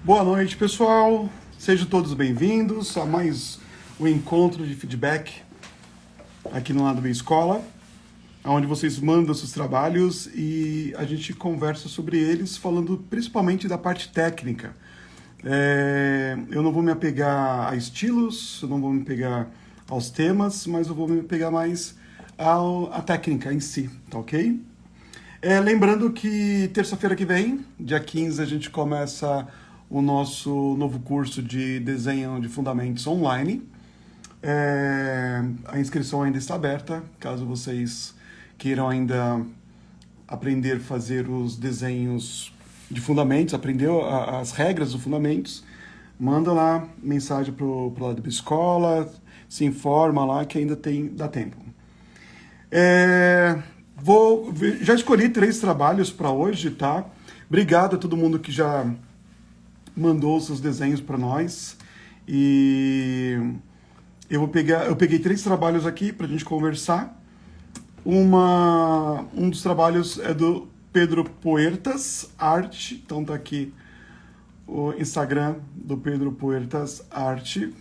Boa noite, pessoal. Sejam todos bem-vindos a mais um encontro de feedback aqui no Lado B Escola, onde vocês mandam seus trabalhos e a gente conversa sobre eles, falando principalmente da parte técnica. Eu não vou me apegar a estilos, eu não vou me pegar aos temas, mas eu vou me pegar mais à técnica em si, tá ok? Lembrando que terça-feira que vem, dia 15, a gente começa o nosso novo curso de desenho de fundamentos online. A inscrição ainda está aberta, caso vocês queiram ainda aprender a fazer os desenhos de fundamentos, aprender as regras dos fundamentos, manda lá mensagem pro lado da escola, se informa lá que ainda dá tempo. Já escolhi 3 trabalhos para hoje, tá? Obrigado a todo mundo que já mandou seus desenhos para nós. E eu peguei 3 trabalhos aqui para a gente conversar. Um dos trabalhos é do Pedro Puertas Arte, então tá aqui o Instagram do Pedro Puertas Arte,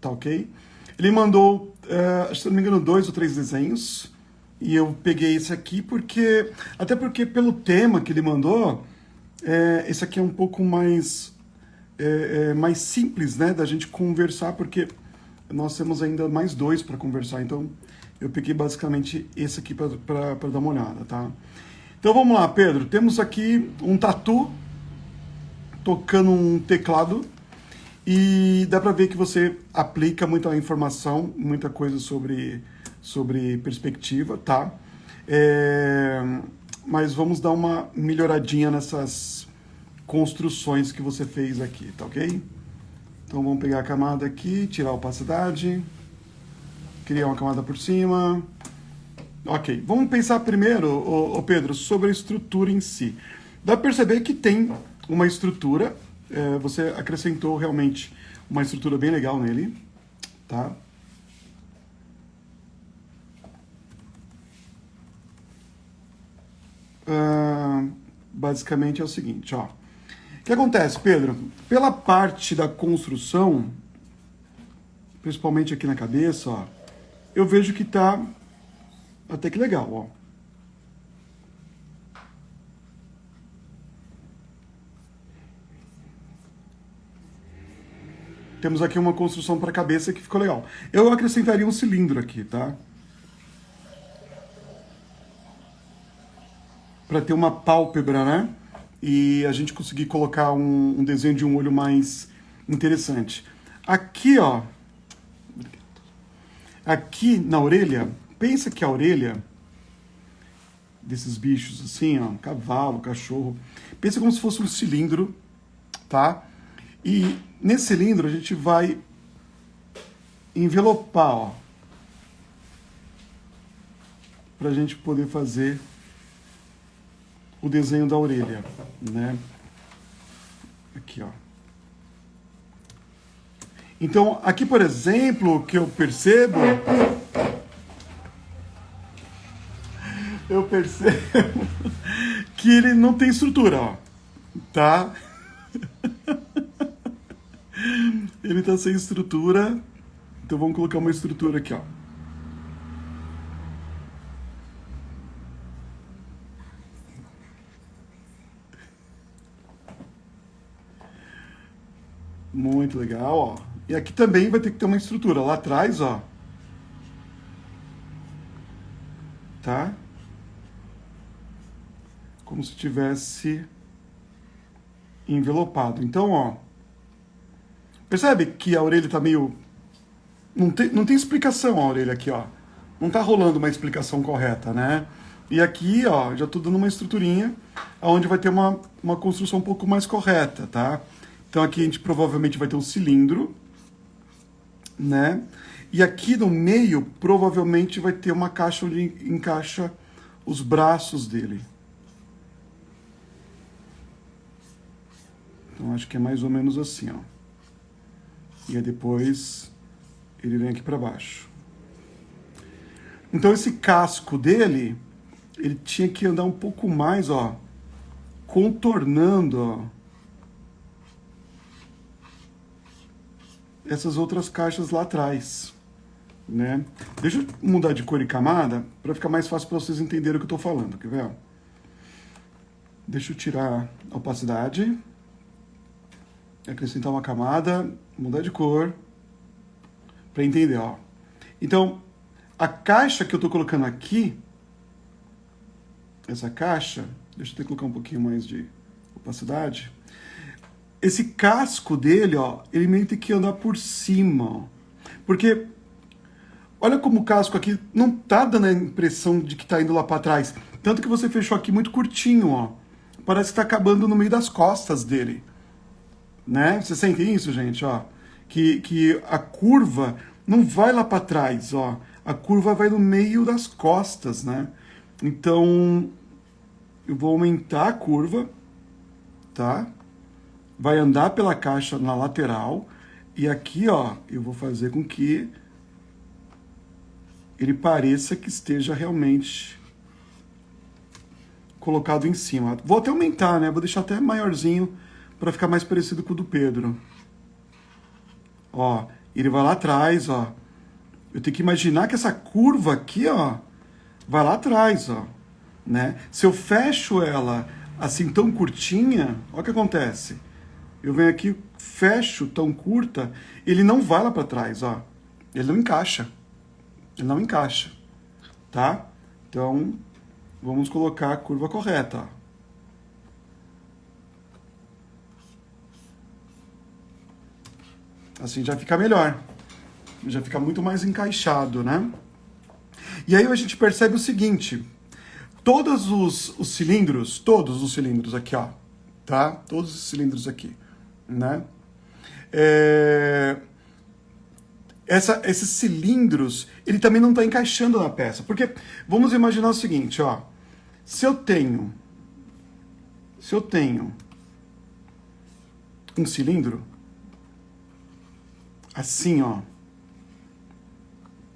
tá ok? Ele mandou, se não me engano, 2 ou 3 desenhos, e eu peguei esse aqui até porque pelo tema que ele mandou, esse aqui é um pouco mais simples, né, da gente conversar, porque nós temos ainda mais 2 para conversar, então eu peguei basicamente esse aqui para dar uma olhada, tá? Então vamos lá, Pedro, temos aqui um tatu tocando um teclado e dá para ver que você aplica muita informação, muita coisa sobre perspectiva, tá? Mas vamos dar uma melhoradinha nessas construções que você fez aqui, tá ok? Então vamos pegar a camada aqui, tirar a opacidade, criar uma camada por cima. Ok, vamos pensar primeiro, Pedro, sobre a estrutura em si. Dá para perceber que tem uma estrutura, você acrescentou realmente uma estrutura bem legal nele, tá? Basicamente é o seguinte, ó. O que acontece, Pedro? Pela parte da construção, principalmente aqui na cabeça, ó, eu vejo que tá até que legal, ó. Temos aqui uma construção para a cabeça que ficou legal. Eu acrescentaria um cilindro aqui, tá? Para ter uma pálpebra, né? E a gente conseguir colocar um desenho de um olho mais interessante. Aqui, ó. Aqui na orelha, pensa que a orelha desses bichos assim, ó, cavalo, cachorro, pensa como se fosse um cilindro, tá? E nesse cilindro a gente vai envelopar, ó, pra gente poder fazer o desenho da orelha, né? Aqui, ó. Então, aqui, por exemplo, o que eu percebo que ele não tem estrutura, ó, tá? Ele tá sem estrutura, então vamos colocar uma estrutura aqui, ó. Muito legal, ó. E aqui também vai ter que ter uma estrutura lá atrás, ó. Tá? Como se tivesse envelopado. Então, ó. Percebe que a orelha tá meio... Não tem explicação a orelha aqui, ó. Não tá rolando uma explicação correta, né? E aqui, ó, já tô dando uma estruturinha onde vai ter uma construção um pouco mais correta, tá? Então aqui a gente provavelmente vai ter um cilindro, né? E aqui no meio provavelmente vai ter uma caixa onde encaixa os braços dele. Então acho que é mais ou menos assim, ó. E aí depois ele vem aqui para baixo. Então esse casco dele, ele tinha que andar um pouco mais, ó, contornando, ó, essas outras caixas lá atrás, né? Deixa eu mudar de cor e camada para ficar mais fácil para vocês entenderem o que eu estou falando, quer ver? Deixa eu tirar a opacidade, acrescentar uma camada, mudar de cor, para entender, ó. Então, a caixa que eu estou colocando aqui, essa caixa, deixa eu até colocar um pouquinho mais de opacidade. Esse casco dele, ó, ele meio que tem que andar por cima, ó. Porque olha como o casco aqui não tá dando a impressão de que tá indo lá para trás. Tanto que você fechou aqui muito curtinho, ó. Parece que tá acabando no meio das costas dele. Né? Vocês sentem isso, gente, ó? Que a curva não vai lá para trás, ó. A curva vai no meio das costas, né? Então, eu vou aumentar a curva, tá? Vai andar pela caixa na lateral. E aqui, ó, eu vou fazer com que ele pareça que esteja realmente colocado em cima. Vou até aumentar, né? Vou deixar até maiorzinho para ficar mais parecido com o do Pedro. Ó, ele vai lá atrás, ó. Eu tenho que imaginar que essa curva aqui, ó, vai lá atrás, ó, né? Se eu fecho ela assim tão curtinha, olha o que acontece. Eu venho aqui, fecho tão curta, ele não vai lá para trás, ó. Ele não encaixa. Ele não encaixa, tá? Então, vamos colocar a curva correta, ó. Assim já fica melhor. Já fica muito mais encaixado, né? E aí a gente percebe o seguinte. Todos os cilindros aqui, ó. Tá? Todos os cilindros aqui, né? Esses cilindros, ele também não está encaixando na peça. Porque, vamos imaginar o seguinte, ó. Se eu tenho um cilindro, assim, ó.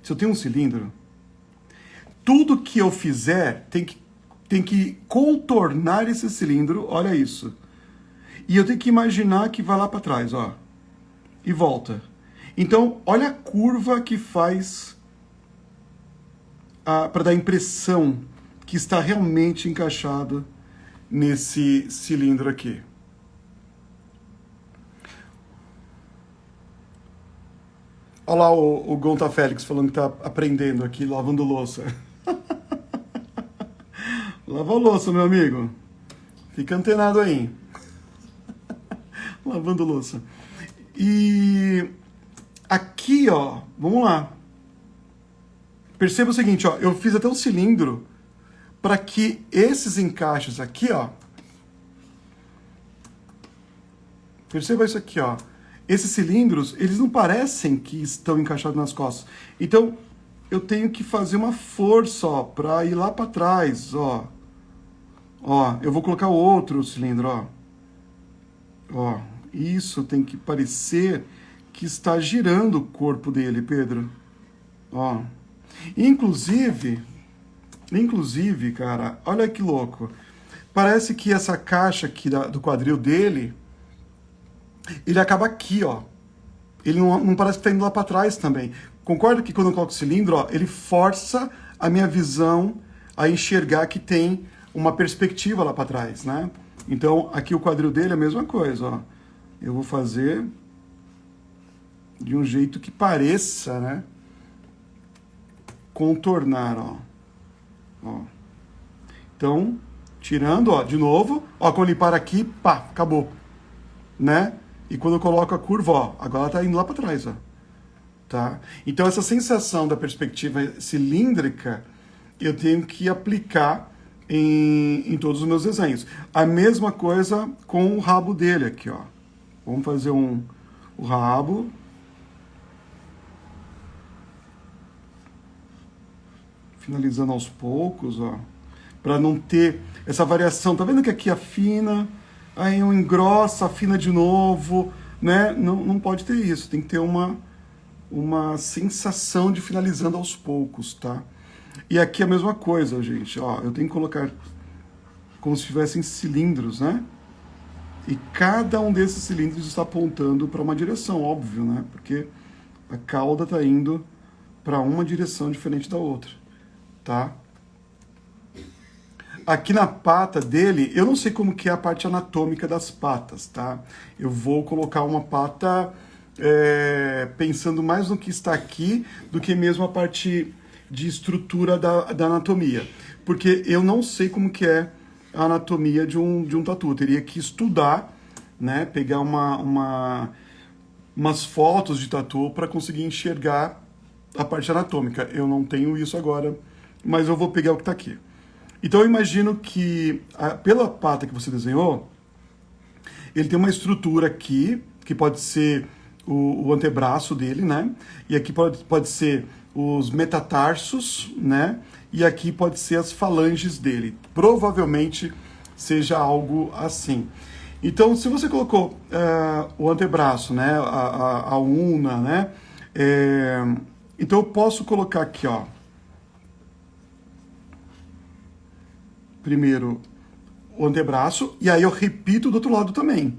Se eu tenho um cilindro, tudo que eu fizer tem que contornar esse cilindro, olha isso. E eu tenho que imaginar que vai lá para trás, ó. E volta. Então, olha a curva que faz para dar a impressão que está realmente encaixado nesse cilindro aqui. Olha lá o Gonta Félix falando que está aprendendo aqui, lavando louça. Lava a louça, meu amigo. Fica antenado aí. Lavando louça. E aqui, ó, vamos lá. Perceba o seguinte, ó, eu fiz até um cilindro para que esses encaixes aqui, ó. Perceba isso aqui, ó. Esses cilindros, eles não parecem que estão encaixados nas costas. Então, eu tenho que fazer uma força, ó, para ir lá para trás, ó. Ó, eu vou colocar o outro cilindro, ó. Ó, isso tem que parecer que está girando o corpo dele, Pedro. Ó. Inclusive, cara, olha que louco. Parece que essa caixa aqui do quadril dele, ele acaba aqui, ó. Ele não parece que está indo lá para trás também. Concorda que quando eu coloco o cilindro, ó, ele força a minha visão a enxergar que tem uma perspectiva lá para trás, né? Então, aqui o quadril dele é a mesma coisa, ó. Eu vou fazer de um jeito que pareça, né? Contornar, ó. Ó. Então, tirando, ó, de novo, ó, quando ele para aqui, pá, acabou, né? E quando eu coloco a curva, ó, agora ela tá indo lá para trás, ó. Tá? Então, essa sensação da perspectiva cilíndrica, eu tenho que aplicar em todos os meus desenhos. A mesma coisa com o rabo dele aqui, ó. Vamos fazer o rabo. Finalizando aos poucos, ó. Para não ter essa variação. Tá vendo que aqui afina, aí eu engrosso, afina de novo, né? Não pode ter isso. Tem que ter uma sensação de finalizando aos poucos, tá? E aqui a mesma coisa, gente. Ó, eu tenho que colocar como se tivessem cilindros, né? E cada um desses cilindros está apontando para uma direção, óbvio, né? Porque a cauda está indo para uma direção diferente da outra, tá? Aqui na pata dele, eu não sei como que é a parte anatômica das patas, tá? Eu vou colocar uma pata pensando mais no que está aqui do que mesmo a parte de estrutura da anatomia. Porque eu não sei como que é a anatomia de um tatu. Eu teria que estudar, né? Pegar umas fotos de tatu para conseguir enxergar a parte anatômica. Eu não tenho isso agora, mas eu vou pegar o que está aqui. Então eu imagino que, pela pata que você desenhou, ele tem uma estrutura aqui, que pode ser o antebraço dele, né? E aqui pode ser os metatarsos, né? E aqui pode ser as falanges dele. Provavelmente seja algo assim. Então, se você colocou o antebraço, né? A una, né? Então eu posso colocar aqui, ó. Primeiro o antebraço, e aí eu repito do outro lado também,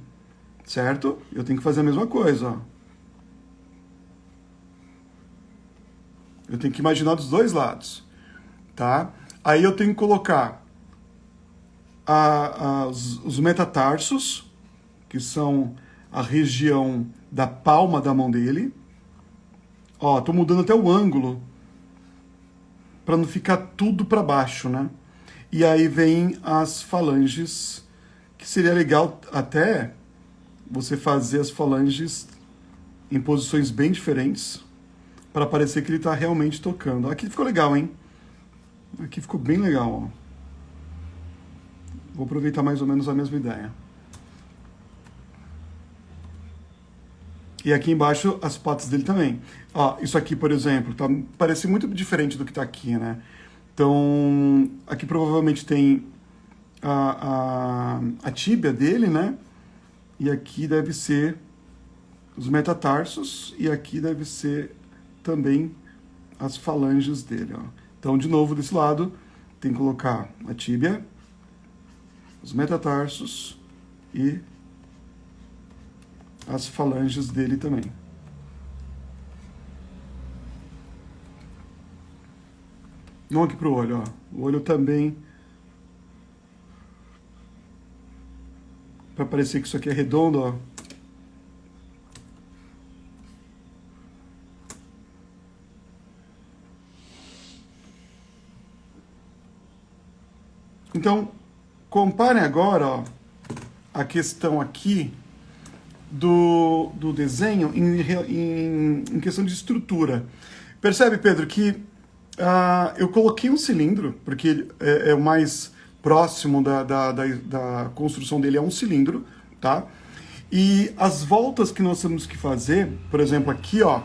certo? Eu tenho que fazer a mesma coisa, ó. Eu tenho que imaginar dos dois lados, tá? Aí eu tenho que colocar os metatarsos, que são a região da palma da mão dele. Ó, tô mudando até o ângulo para não ficar tudo para baixo, né? E aí vem as falanges, que seria legal até você fazer as falanges em posições bem diferentes, para parecer que ele está realmente tocando. Aqui ficou legal, hein? Aqui ficou bem legal, ó. Vou aproveitar mais ou menos a mesma ideia. E aqui embaixo as patas dele também. Ó, isso aqui, por exemplo, parece muito diferente do que está aqui, né? Então, aqui provavelmente tem a tíbia dele, né? E aqui deve ser os metatarsos, e aqui deve ser também as falanges dele, ó. Então, de novo, desse lado, tem que colocar a tíbia, os metatarsos e as falanges dele também. Não aqui pro olho, ó. O olho também, para parecer que isso aqui é redondo, ó. Então, comparem agora, ó, a questão aqui do desenho em questão de estrutura. Percebe, Pedro, que eu coloquei um cilindro, porque ele é o mais próximo da construção dele, é um cilindro, tá? E as voltas que nós temos que fazer, por exemplo, aqui, ó,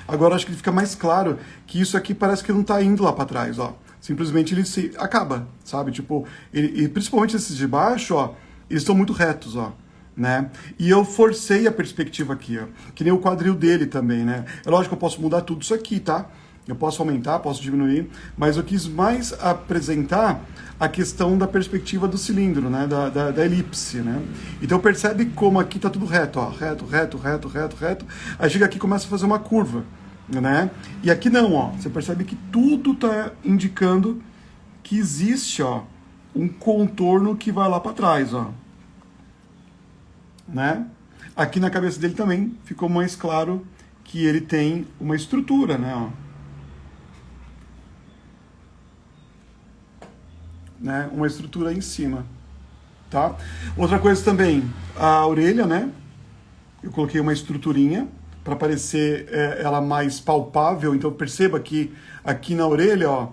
agora acho que fica mais claro que isso aqui parece que não tá indo lá para trás, ó. Simplesmente ele se acaba, sabe? Tipo, e principalmente esses de baixo, ó, eles estão muito retos, ó, né? E eu forcei a perspectiva aqui, ó, que nem o quadril dele também, né? É lógico que eu posso mudar tudo isso aqui, tá? Eu posso aumentar, posso diminuir, mas eu quis mais apresentar a questão da perspectiva do cilindro, né? Da elipse, né? Então percebe como aqui tá tudo reto, ó, reto, reto, reto, reto, reto. Aí chega aqui e começa a fazer uma curva, né? E aqui não, ó. Você percebe que tudo tá indicando que existe, ó, um contorno que vai lá para trás, ó, né? Aqui na cabeça dele também ficou mais claro que ele tem uma estrutura, né, ó. Né? Uma estrutura em cima, tá? Outra coisa também, a orelha, né? Eu coloquei uma estruturinha para parecer ela mais palpável. Então perceba que aqui na orelha, ó,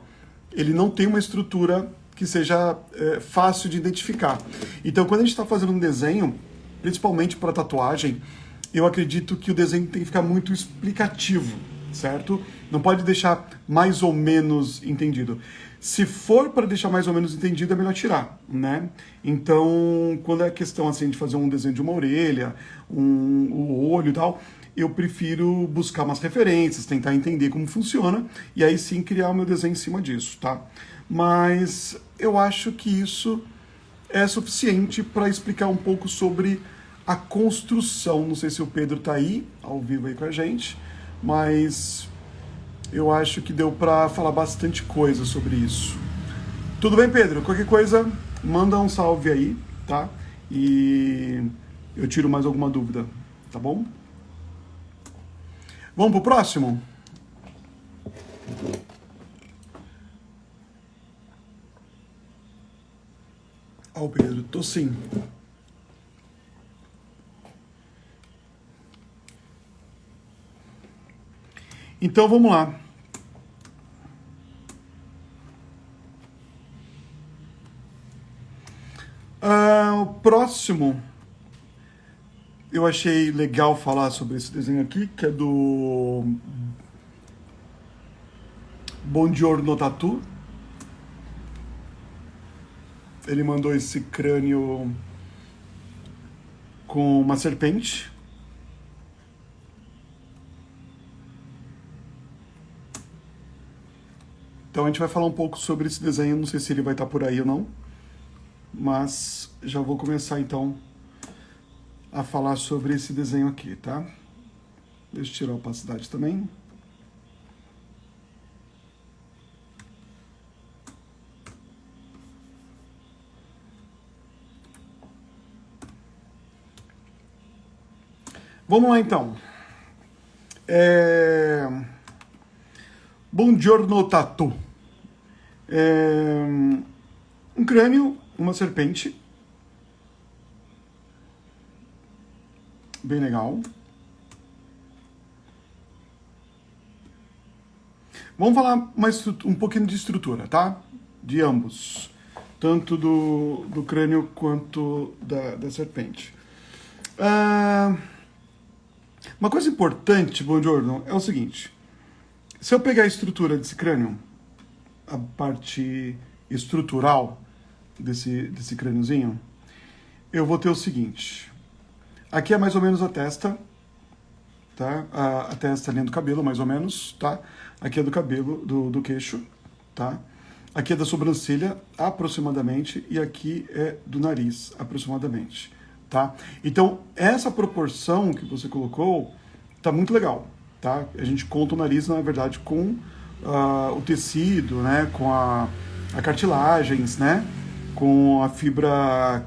ele não tem uma estrutura que seja fácil de identificar. Então quando a gente está fazendo um desenho, principalmente para tatuagem, eu acredito que o desenho tem que ficar muito explicativo, certo? Não pode deixar mais ou menos entendido. Se for para deixar mais ou menos entendido, é melhor tirar, né? Então, quando é questão assim de fazer um desenho de uma orelha, o olho e tal, eu prefiro buscar umas referências, tentar entender como funciona e aí sim criar o meu desenho em cima disso, tá? Mas eu acho que isso é suficiente para explicar um pouco sobre a construção. Não sei se o Pedro está aí, ao vivo aí com a gente, mas eu acho que deu para falar bastante coisa sobre isso. Tudo bem, Pedro? Qualquer coisa, manda um salve aí, tá? E eu tiro mais alguma dúvida, tá bom? Vamos pro próximo? Ó, Pedro, tô sim. Então vamos lá. O próximo, eu achei legal falar sobre esse desenho aqui, que é do Buongiorno Tatu. Ele mandou esse crânio com uma serpente. Então a gente vai falar um pouco sobre esse desenho, não sei se ele vai estar por aí ou não, mas já vou começar então a falar sobre esse desenho aqui, tá? Deixa eu tirar a opacidade também. Vamos lá então. Buongiorno Tatu. Um crânio, uma serpente. Bem legal. Vamos falar um pouquinho de estrutura, tá? De ambos. Tanto do crânio quanto da serpente. Uma coisa importante, Buongiorno, é o seguinte. Se eu pegar a estrutura desse crânio, a parte estrutural desse crâniozinho, eu vou ter o seguinte. Aqui é mais ou menos a testa, tá? A testa linha do cabelo, mais ou menos, tá? Aqui é do cabelo, do queixo, tá? Aqui é da sobrancelha, aproximadamente, e aqui é do nariz, aproximadamente, tá? Então, essa proporção que você colocou tá muito legal, tá? A gente conta o nariz, na verdade, com o tecido, né? Com a cartilagens, né? Com a fibra...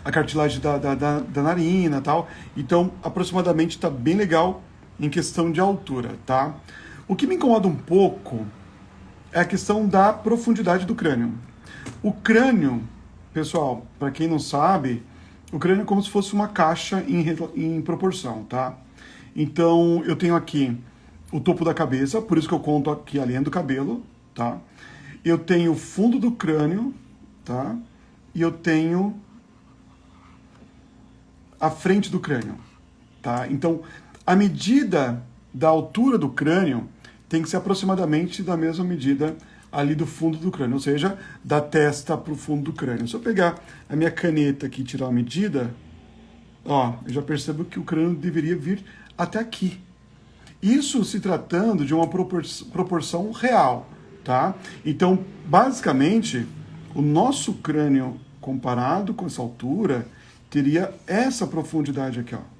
a cartilagem da narina e tal. Então, aproximadamente está bem legal em questão de altura, tá? O que me incomoda um pouco é a questão da profundidade do crânio. O crânio, pessoal, para quem não sabe, o crânio é como se fosse uma caixa em proporção, tá? Então, eu tenho aqui o topo da cabeça, por isso que eu conto aqui a linha do cabelo, tá? Eu tenho o fundo do crânio, tá? E eu tenho a frente do crânio, tá? Então, a medida da altura do crânio tem que ser aproximadamente da mesma medida ali do fundo do crânio, ou seja, da testa para o fundo do crânio. Se eu pegar a minha caneta aqui e tirar a medida, ó, eu já percebo que o crânio deveria vir até aqui. Isso se tratando de uma proporção real, tá? Então, basicamente, o nosso crânio comparado com essa altura teria essa profundidade aqui, ó.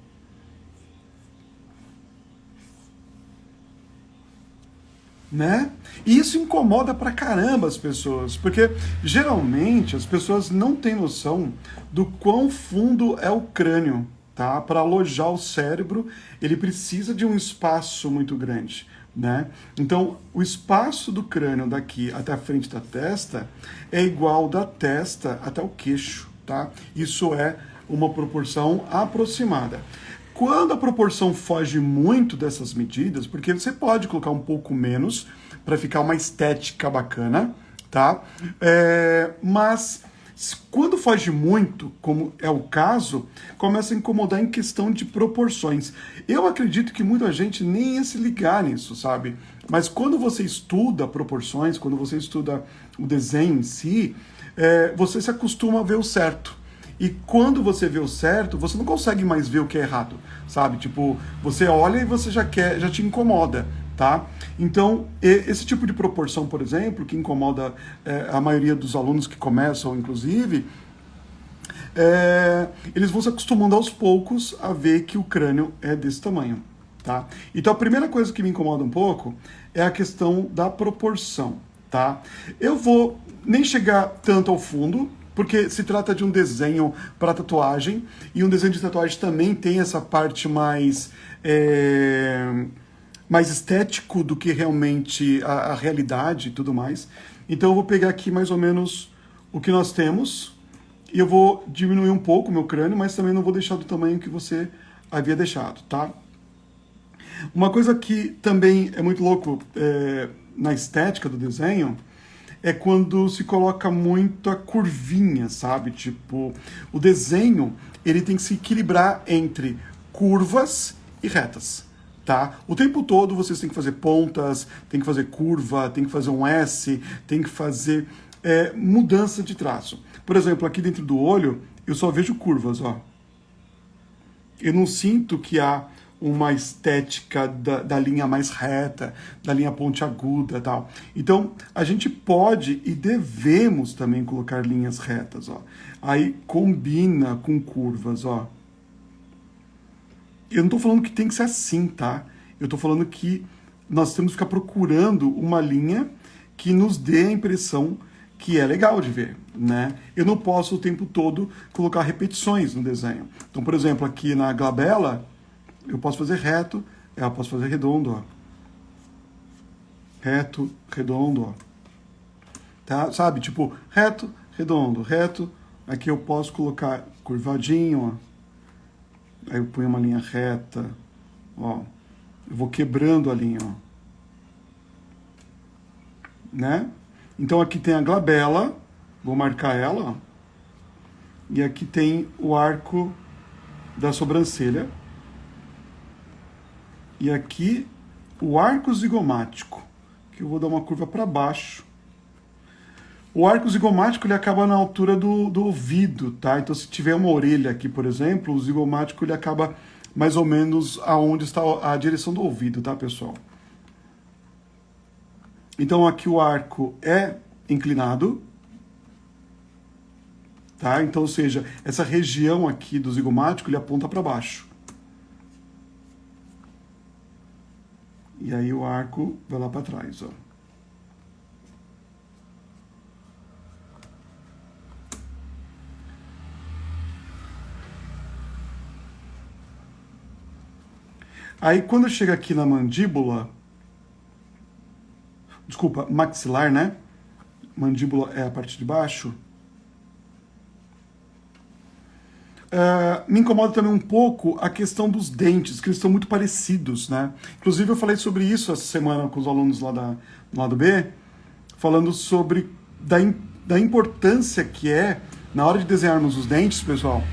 Né? E isso incomoda pra caramba as pessoas, porque geralmente as pessoas não têm noção do quão fundo é o crânio, tá? Para alojar o cérebro, ele precisa de um espaço muito grande, né? Então, o espaço do crânio daqui até a frente da testa é igual da testa até o queixo, tá? Isso é uma proporção aproximada. Quando a proporção foge muito dessas medidas, porque você pode colocar um pouco menos para ficar uma estética bacana, tá? Mas quando foge muito, como é o caso, começa a incomodar em questão de proporções. Eu acredito que muita gente nem ia se ligar nisso, sabe? Mas quando você estuda proporções, quando você estuda o desenho em si, você se acostuma a ver o certo. E quando você vê o certo, você não consegue mais ver o que é errado, sabe? Tipo, você olha e você já te incomoda, tá? Então, esse tipo de proporção, por exemplo, que incomoda a maioria dos alunos que começam, inclusive, eles vão se acostumando aos poucos a ver que o crânio é desse tamanho, tá? Então, a primeira coisa que me incomoda um pouco é a questão da proporção, tá? Eu vou nem chegar tanto ao fundo, porque se trata de um desenho para tatuagem, e um desenho de tatuagem também tem essa parte mais estético do que realmente a realidade e tudo mais. Então eu vou pegar aqui mais ou menos o que nós temos, e eu vou diminuir um pouco o meu crânio, mas também não vou deixar do tamanho que você havia deixado, tá? Uma coisa que também é muito louco na estética do desenho é quando se coloca muita curvinha, sabe? Tipo, o desenho, ele tem que se equilibrar entre curvas e retas, tá? O tempo todo vocês têm que fazer pontas, tem que fazer curva, tem que fazer um S, tem que fazer mudança de traço. Por exemplo, aqui dentro do olho, eu só vejo curvas, ó. Eu não sinto que há uma estética da linha mais reta, da linha pontiaguda e tal. Então, a gente pode e devemos também colocar linhas retas, ó. Aí combina com curvas, ó. Eu não tô falando que tem que ser assim, tá? Eu tô falando que nós temos que ficar procurando uma linha que nos dê a impressão que é legal de ver, né? Eu não posso o tempo todo colocar repetições no desenho. Então, por exemplo, aqui na glabela, eu posso fazer reto, eu posso fazer redondo, ó. Reto, redondo, ó. Tá? Sabe? Tipo, reto, redondo, reto. Aqui eu posso colocar curvadinho, ó. Aí eu ponho uma linha reta, ó. Eu vou quebrando a linha, ó. Né? Então aqui tem a glabela, vou marcar ela, ó. E aqui tem o arco da sobrancelha. E aqui o arco zigomático, que eu vou dar uma curva para baixo. O arco zigomático ele acaba na altura do ouvido, tá? Então se tiver uma orelha aqui, por exemplo, o zigomático ele acaba mais ou menos aonde está a direção do ouvido, tá, pessoal? Então aqui o arco é inclinado, tá? Então, ou seja, essa região aqui do zigomático ele aponta para baixo. E aí o arco vai lá para trás, ó. Aí quando chega aqui na mandíbula, desculpa, maxilar, né? Mandíbula é a parte de baixo. Me incomoda também um pouco a questão dos dentes, que eles estão muito parecidos, né? Inclusive eu falei sobre isso essa semana com os alunos lá do lado B, falando sobre da importância que é, na hora de desenharmos os dentes, pessoal,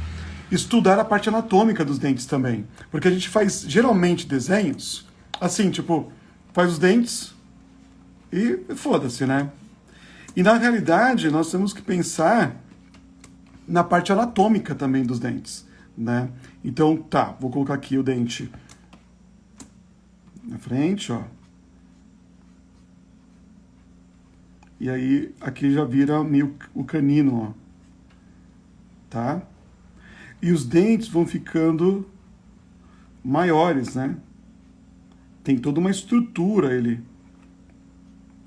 estudar a parte anatômica dos dentes também. Porque a gente faz, geralmente, desenhos, assim, tipo, faz os dentes e foda-se, né? E na realidade, nós temos que pensar na parte anatômica também dos dentes, né? Então, tá, vou colocar aqui o dente na frente, ó. E aí, aqui já vira meio o canino, ó. Tá? E os dentes vão ficando maiores, né? Tem toda uma estrutura ele.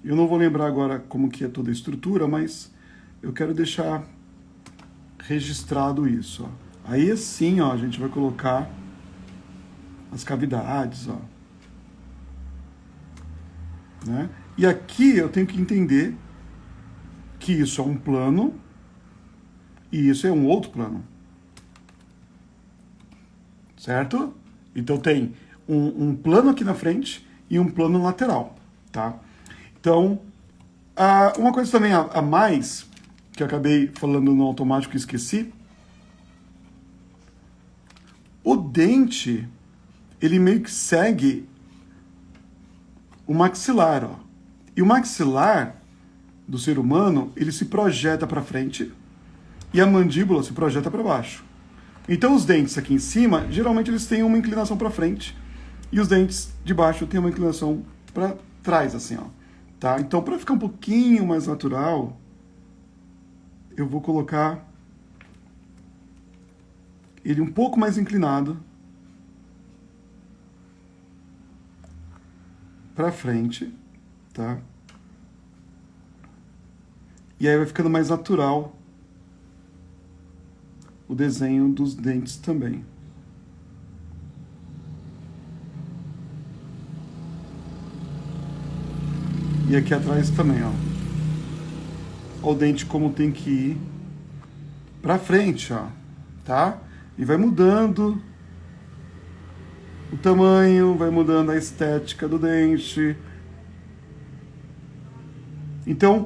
Eu não vou lembrar agora como que é toda a estrutura, mas eu quero deixar registrado isso, ó. Aí assim, ó, a gente vai colocar as cavidades, ó. Né? E aqui eu tenho que entender que isso é um plano e isso é um outro plano. Certo? Então tem um plano aqui na frente e um plano lateral, tá? Então, uma coisa também a mais, que eu acabei falando no automático e esqueci, o dente, ele meio que segue o maxilar, ó. E o maxilar do ser humano, ele se projeta para frente e a mandíbula se projeta para baixo. Então os dentes aqui em cima, geralmente eles têm uma inclinação para frente e os dentes de baixo têm uma inclinação para trás, assim, ó. Tá? Então, para ficar um pouquinho mais natural, eu vou colocar ele um pouco mais inclinado para frente, tá? E aí vai ficando mais natural o desenho dos dentes também. E aqui atrás também, ó. Ó o dente como tem que ir pra frente, ó, tá? E vai mudando o tamanho, vai mudando a estética do dente. Então,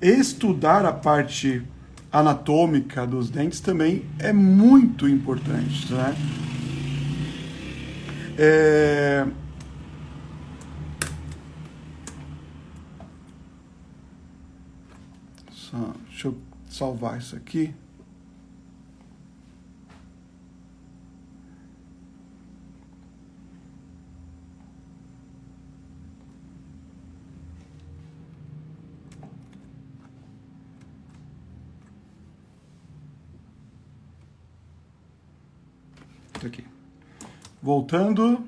estudar a parte anatômica dos dentes também é muito importante, né? Deixa eu salvar isso aqui. Aqui. Voltando,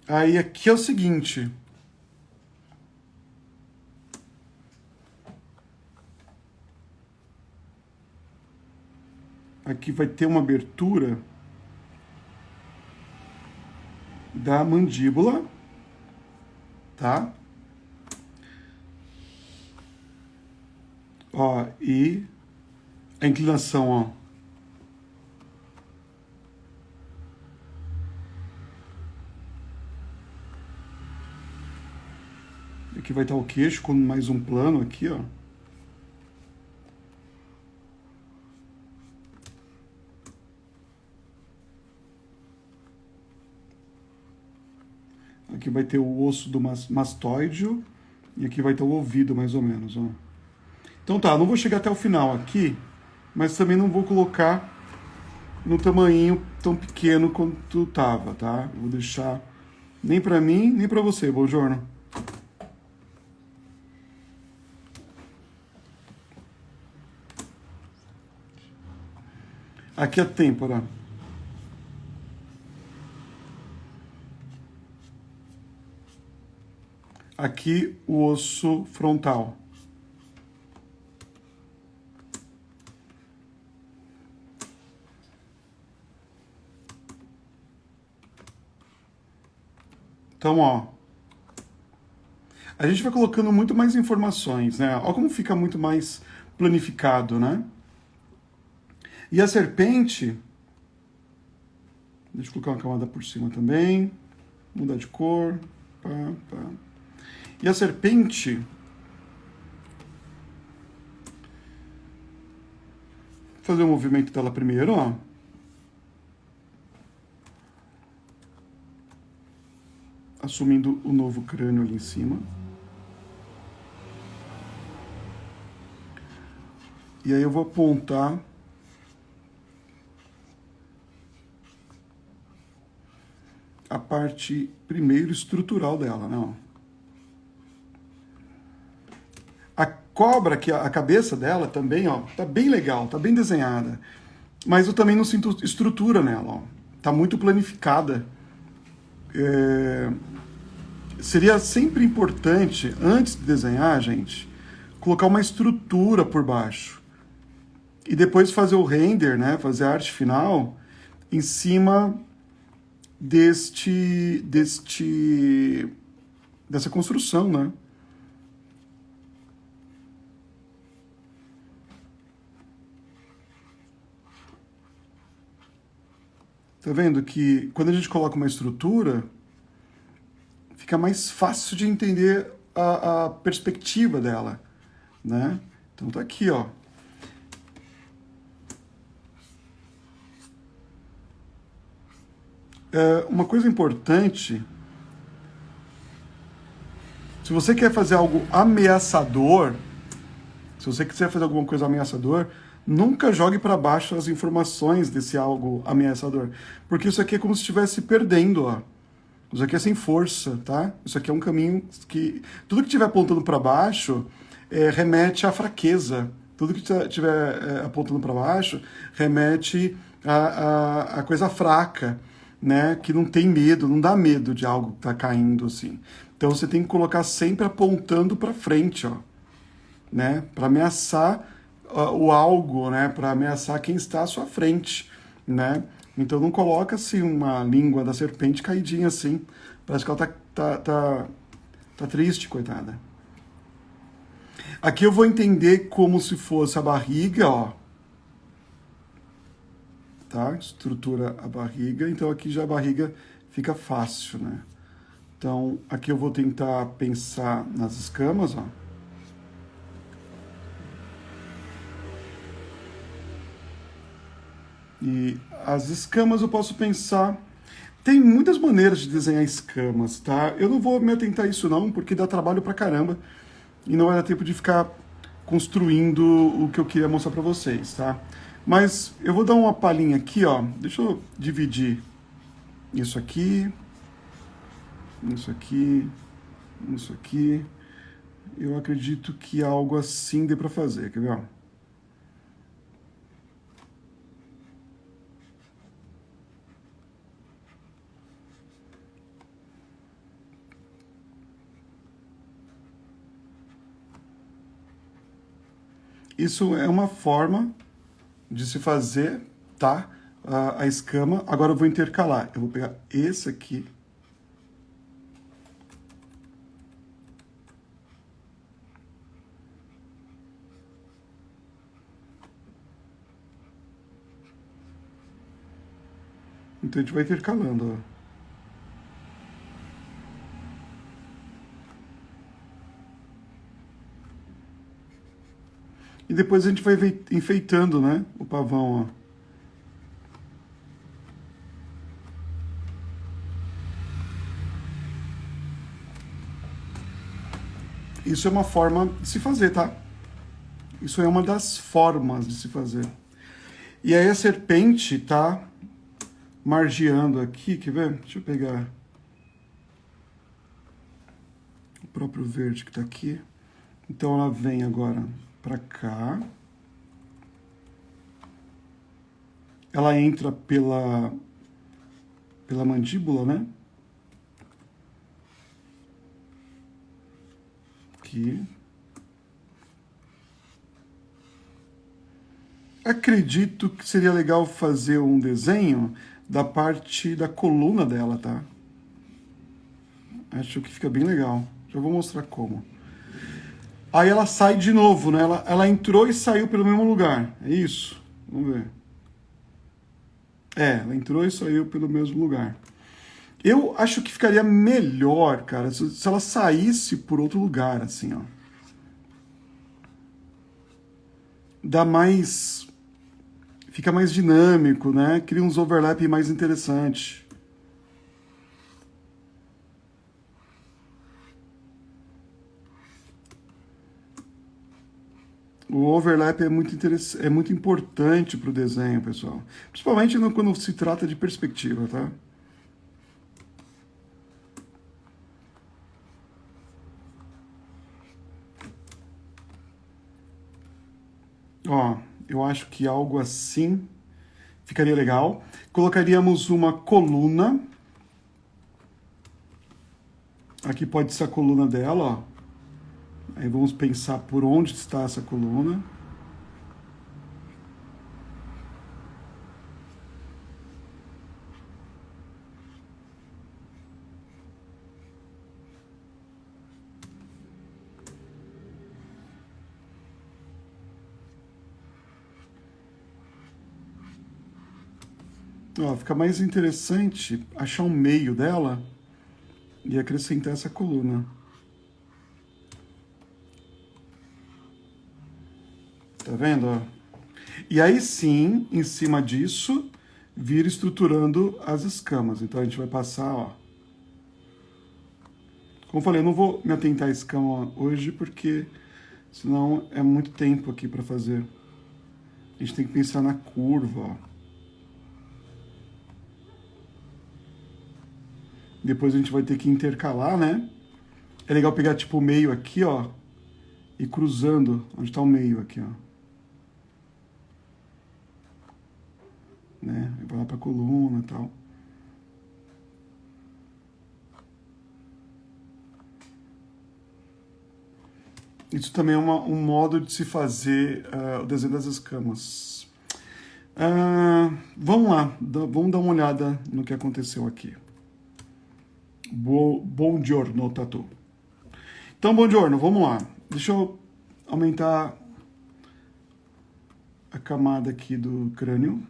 aí aqui é o seguinte. Aqui vai ter uma abertura da mandíbula, tá? Ó, e a inclinação, ó. Aqui vai estar o queixo com mais um plano aqui, ó. Aqui vai ter o osso do mastoide e aqui vai ter o ouvido, mais ou menos, ó. Então tá, não vou chegar até o final aqui, mas também não vou colocar no tamanho tão pequeno quanto tava, tá? Vou deixar nem pra mim, nem pra você, buongiorno. Aqui é a têmpora. Aqui o osso frontal. Então, ó, a gente vai colocando muito mais informações, né? Olha como fica muito mais planificado, né? E a serpente, deixa eu colocar uma camada por cima também, mudar de cor, pá, pá. E a serpente, vou fazer o movimento dela primeiro, ó. Assumindo o novo crânio ali em cima. E aí eu vou apontar a parte primeiro estrutural dela, né? A cobra, que a cabeça dela também, ó, tá bem legal, tá bem desenhada. Mas eu também não sinto estrutura nela, ó. Tá muito planificada. Seria sempre importante, antes de desenhar, gente, colocar uma estrutura por baixo. E depois fazer o render, né? Fazer a arte final em cima dessa construção, né? Tá vendo que quando a gente coloca uma estrutura, fica mais fácil de entender a perspectiva dela, né? Então tá aqui, ó. Uma coisa importante, se você quer fazer algo ameaçador, se você quiser fazer alguma coisa ameaçador, Nunca jogue para baixo as informações desse algo ameaçador, porque isso aqui é como se estivesse perdendo, ó. Isso aqui é sem força, tá? Isso aqui é um caminho que tudo que estiver apontando para baixo remete à fraqueza. Tudo que estiver apontando para baixo remete à coisa fraca, né? Que não tem medo, não dá medo de algo que tá caindo assim. Então você tem que colocar sempre apontando para frente, ó, né? Para ameaçar o algo, né? Para ameaçar quem está à sua frente, né? Então não coloca assim uma língua da serpente caidinha assim. Parece que ela tá triste, coitada. Aqui eu vou entender como se fosse a barriga, ó. Tá? Estrutura a barriga. Então aqui já a barriga fica fácil, né? Então aqui eu vou tentar pensar nas escamas, ó. E as escamas eu posso pensar. Tem muitas maneiras de desenhar escamas, tá? Eu não vou me atentar a isso não, porque dá trabalho pra caramba e não vai dar tempo de ficar construindo o que eu queria mostrar pra vocês, tá? Mas eu vou dar uma palhinha aqui, ó. Deixa eu dividir isso aqui, isso aqui, isso aqui. Eu acredito que algo assim dê pra fazer, quer ver? Ó? Isso é uma forma de se fazer, tá? A escama. Agora eu vou intercalar. Eu vou pegar esse aqui. Então a gente vai intercalando, ó. E depois a gente vai enfeitando, né? O pavão, ó. Isso é uma forma de se fazer, tá? Isso é uma das formas de se fazer. E aí a serpente tá margeando aqui, quer ver? Deixa eu pegar o próprio verde que tá aqui. Então ela vem agora para cá. Ela entra pela mandíbula, né? Aqui. Acredito que seria legal fazer um desenho da parte da coluna dela, tá? Acho que fica bem legal. Já vou mostrar como. Aí ela sai de novo, né? Ela entrou e saiu pelo mesmo lugar. É isso? Vamos ver. Ela entrou e saiu pelo mesmo lugar. Eu acho que ficaria melhor, cara, se ela saísse por outro lugar, assim, ó. Dá mais. Fica mais dinâmico, né? Cria uns overlap mais interessantes. O overlap é muito importante para o desenho, pessoal. Principalmente quando se trata de perspectiva, tá? Ó, eu acho que algo assim ficaria legal. Colocaríamos uma coluna. Aqui pode ser a coluna dela, ó. Aí vamos pensar por onde está essa coluna. Ó, fica mais interessante achar um meio dela e acrescentar essa coluna. Tá vendo? Ó? E aí sim, em cima disso, vir estruturando as escamas. Então a gente vai passar, ó. Como eu falei, eu não vou me atentar à escama hoje porque senão é muito tempo aqui para fazer. A gente tem que pensar na curva, ó. Depois a gente vai ter que intercalar, né? É legal pegar tipo o meio aqui, ó, e cruzando onde está o meio aqui, ó. Né? Vai lá para a coluna e tal. Isso também é um modo de se fazer o desenho das escamas. Vamos lá, vamos dar uma olhada no que aconteceu aqui. Buongiorno, Tatu. Então, buongiorno, vamos lá. Deixa eu aumentar a camada aqui do crânio.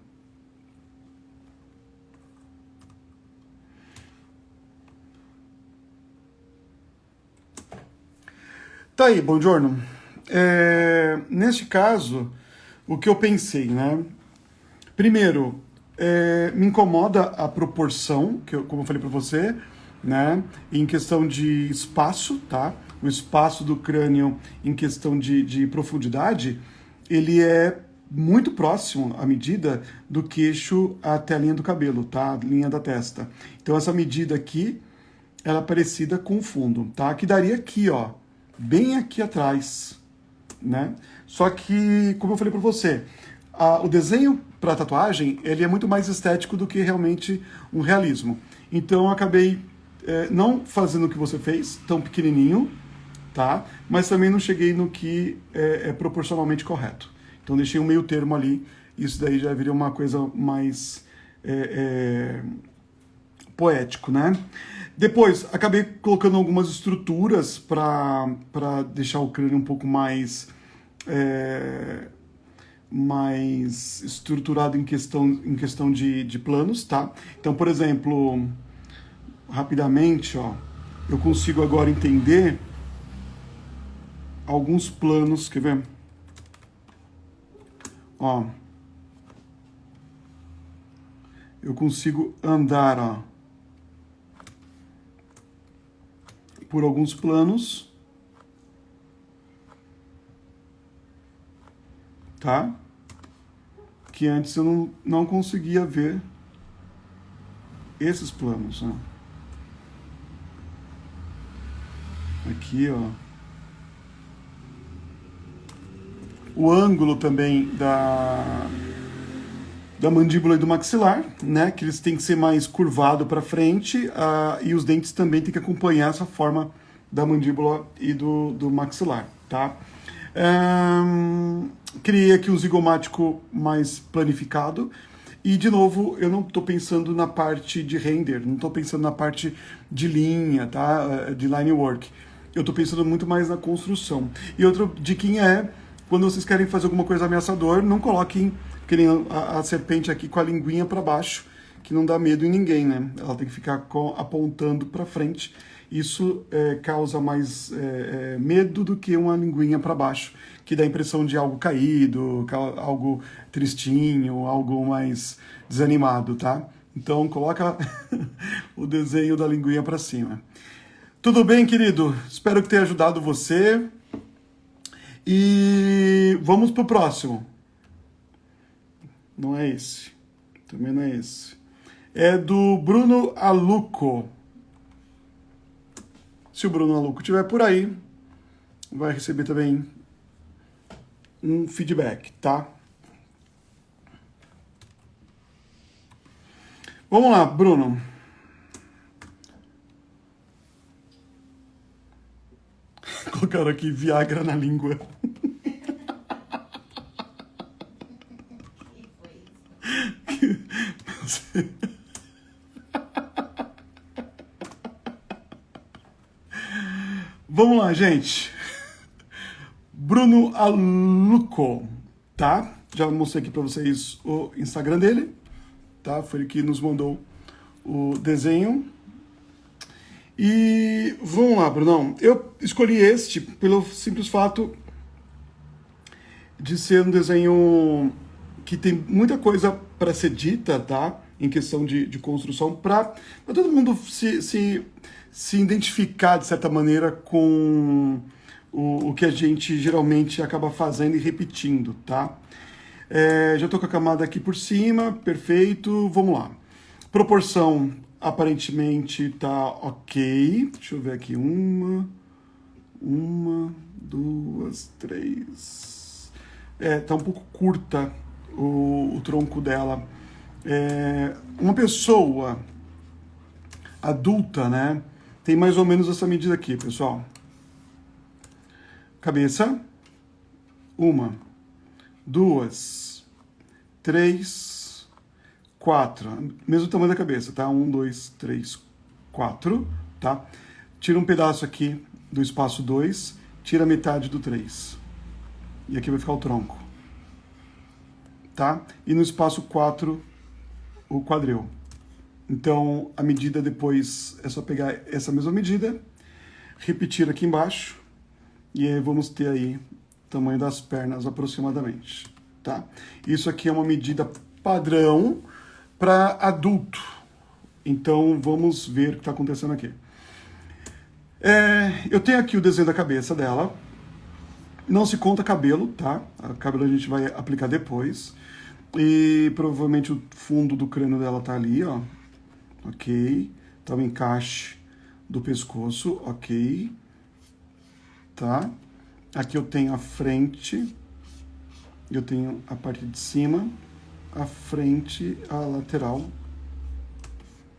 Tá aí, buongiorno. Neste caso, o que eu pensei, né? Primeiro, me incomoda a proporção, como eu falei para você, né? Em questão de espaço, tá? O espaço do crânio em questão de profundidade, ele é muito próximo à medida do queixo até a linha do cabelo, tá? A linha da testa. Então essa medida aqui, ela é parecida com o fundo, tá? Que daria aqui, ó, bem aqui atrás, né? Só que, como eu falei para você, o desenho para tatuagem, ele é muito mais estético do que realmente um realismo. Então eu acabei não fazendo o que você fez, tão pequenininho, tá? Mas também não cheguei no que é proporcionalmente correto. Então deixei um meio termo ali, isso daí já viria uma coisa mais poético, né? Depois, acabei colocando algumas estruturas para deixar o crânio um pouco mais estruturado em questão de planos, tá? Então, por exemplo, rapidamente, ó, eu consigo agora entender alguns planos, quer ver? Ó, eu consigo andar, ó, por alguns planos, tá? Que antes eu não conseguia ver esses planos, né? Aqui, ó. O ângulo também da mandíbula e do maxilar, né? Que eles têm que ser mais curvado para frente, e os dentes também têm que acompanhar essa forma da mandíbula e do maxilar, tá? Criei aqui um zigomático mais planificado. E, de novo, eu não estou pensando na parte de render, não estou pensando na parte de linha, tá? De line work. Eu estou pensando muito mais na construção. E outra diquinha é, quando vocês querem fazer alguma coisa ameaçador, não coloquem, que nem a serpente aqui, com a linguinha para baixo, que não dá medo em ninguém, né? Ela tem que ficar apontando para frente. Isso causa mais medo do que uma linguinha para baixo, que dá a impressão de algo caído, algo tristinho, algo mais desanimado, tá? Então coloca o desenho da linguinha para cima. Tudo bem, querido? Espero que tenha ajudado você. E vamos pro próximo. Não é esse. Também não é esse. É do Bruno Aluco. Se o Bruno Aluco estiver por aí, vai receber também um feedback, tá? Vamos lá, Bruno. Colocaram aqui Viagra na língua. Vamos lá, gente. Bruno Aluco, tá? Já mostrei aqui para vocês o Instagram dele, tá? Foi ele que nos mandou o desenho. E vamos lá, Brunão. Eu escolhi este pelo simples fato de ser um desenho que tem muita coisa para ser dita, tá? Em questão de construção, para todo mundo se identificar, de certa maneira, com o que a gente geralmente acaba fazendo e repetindo, tá? Já estou com a camada aqui por cima, perfeito, vamos lá. Proporção, aparentemente tá ok. Deixa eu ver aqui, uma, duas, três. Tá um pouco curta o tronco dela. Uma pessoa adulta, né, tem mais ou menos essa medida aqui, pessoal. Cabeça, uma, duas, três, quatro. Mesmo tamanho da cabeça, tá? Um, dois, três, quatro, tá? Tira um pedaço aqui do espaço 2, tira metade do 3. E aqui vai ficar o tronco, tá? E no espaço 4, o quadril. Então, a medida depois é só pegar essa mesma medida, repetir aqui embaixo, e aí vamos ter aí o tamanho das pernas aproximadamente, tá? Isso aqui é uma medida padrão para adulto. Então, vamos ver o que está acontecendo aqui. Eu tenho aqui o desenho da cabeça dela. Não se conta cabelo, tá? O cabelo a gente vai aplicar depois. E provavelmente o fundo do crânio dela tá ali, ó. Ok. Tá o encaixe do pescoço, ok. Tá? Aqui eu tenho a frente. Eu tenho a parte de cima, a frente, a lateral.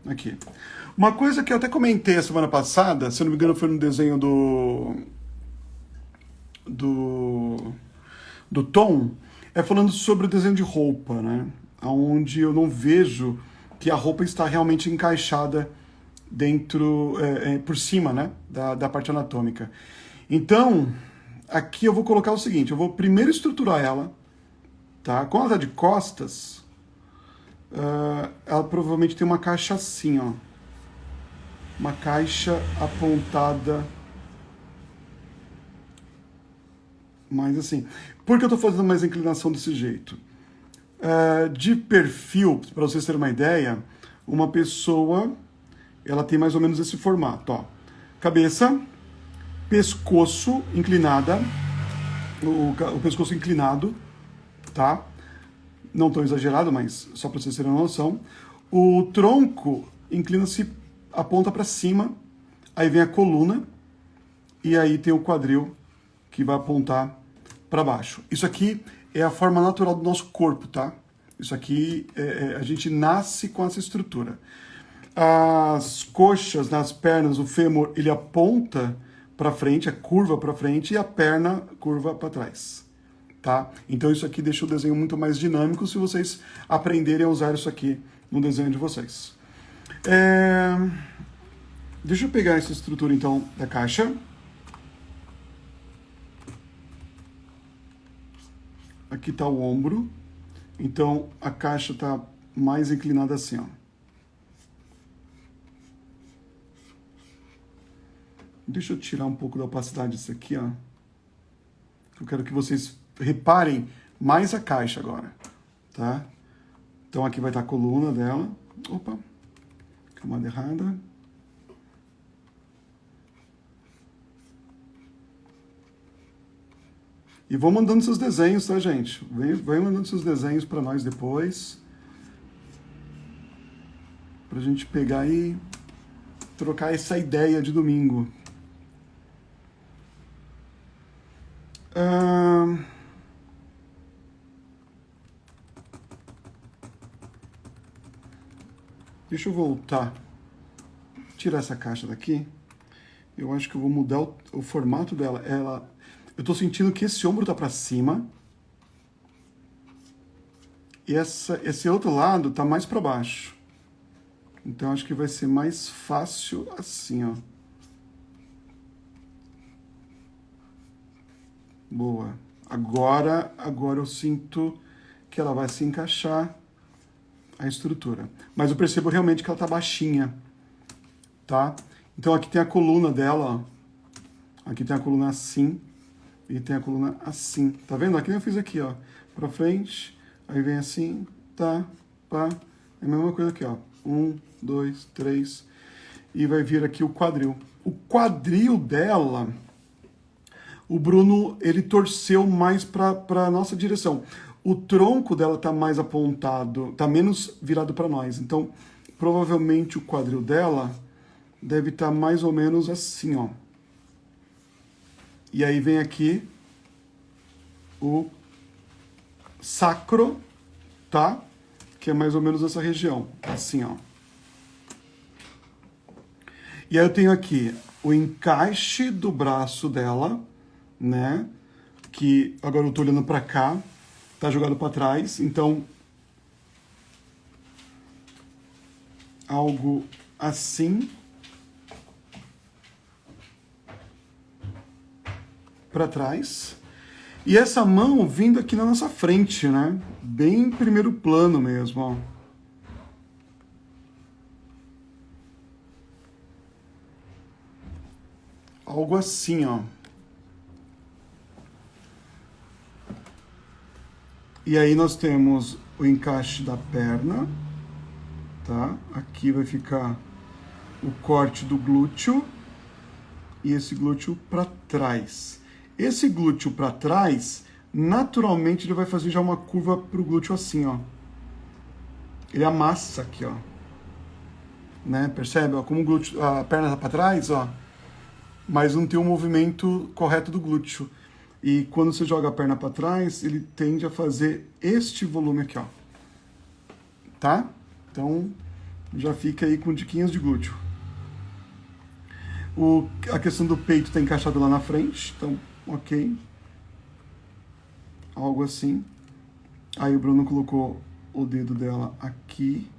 Aqui. Uma coisa que eu até comentei a semana passada, se eu não me engano foi no desenho do Tom, falando sobre o desenho de roupa, né? Onde eu não vejo que a roupa está realmente encaixada dentro, por cima, né? Da parte anatômica. Então, aqui eu vou colocar o seguinte, eu vou primeiro estruturar ela, tá? Como ela está de costas, ela provavelmente tem uma caixa assim, ó. Uma caixa apontada mais assim. Por que eu estou fazendo mais inclinação desse jeito? De perfil, para vocês terem uma ideia, uma pessoa, ela tem mais ou menos esse formato, ó. Cabeça, pescoço inclinada, o pescoço inclinado, tá? Não tão exagerado, mas só para vocês terem uma noção. O tronco inclina-se, aponta para cima, aí vem a coluna, e aí tem o quadril que vai apontar para baixo. Isso aqui é a forma natural do nosso corpo, tá? Isso aqui, a gente nasce com essa estrutura. As coxas, nas pernas, o fêmur, ele aponta para frente, a curva para frente, e a perna curva para trás, tá? Então isso aqui deixa o desenho muito mais dinâmico se vocês aprenderem a usar isso aqui no desenho de vocês. Deixa eu pegar essa estrutura, então, da caixa. Aqui está o ombro. Então, a caixa está mais inclinada assim, ó. Deixa eu tirar um pouco da opacidade disso aqui, ó. Eu quero que vocês reparem mais a caixa agora, tá? Então, aqui vai estar a coluna dela. Opa, camada errada. E vão mandando seus desenhos, tá, gente? Vem mandando seus desenhos para nós depois. Pra gente pegar e trocar essa ideia de domingo. Deixa eu voltar. Tirar essa caixa daqui. Eu acho que eu vou mudar o formato dela. Eu tô sentindo que esse ombro tá para cima. E esse outro lado tá mais para baixo. Então acho que vai ser mais fácil assim, ó. Boa. Agora eu sinto que ela vai se encaixar a estrutura. Mas eu percebo realmente que ela tá baixinha, tá? Então aqui tem a coluna dela, ó. Aqui tem a coluna assim e tem a coluna assim. Tá vendo? Aqui eu fiz aqui, ó. Pra frente, aí vem assim, tá, pá. É a mesma coisa aqui, ó. 1, 2, 3. E vai vir aqui o quadril. O quadril dela, o Bruno, ele torceu mais para a nossa direção. O tronco dela tá mais apontado, tá menos virado para nós. Então, provavelmente o quadril dela deve estar mais ou menos assim, ó. E aí vem aqui o sacro, tá? Que é mais ou menos essa região, assim, ó. E aí eu tenho aqui o encaixe do braço dela, né? Que agora eu tô olhando para cá, tá jogado para trás, então algo assim para trás. E essa mão vindo aqui na nossa frente, né? Bem em primeiro plano mesmo, ó. Algo assim, ó. E aí nós temos o encaixe da perna, tá? Aqui vai ficar o corte do glúteo e esse glúteo para trás. Esse glúteo para trás, naturalmente ele vai fazer já uma curva pro glúteo assim, ó. Ele amassa aqui, ó. Né? Percebe? Ó, como o glúteo, a perna tá para trás, ó. Mas não tem o movimento correto do glúteo. E quando você joga a perna para trás, ele tende a fazer este volume aqui, ó. Tá? Então, já fica aí com diquinhas de glúteo. A questão do peito está encaixado lá na frente, então, ok. Algo assim. Aí o Bruno colocou o dedo dela aqui.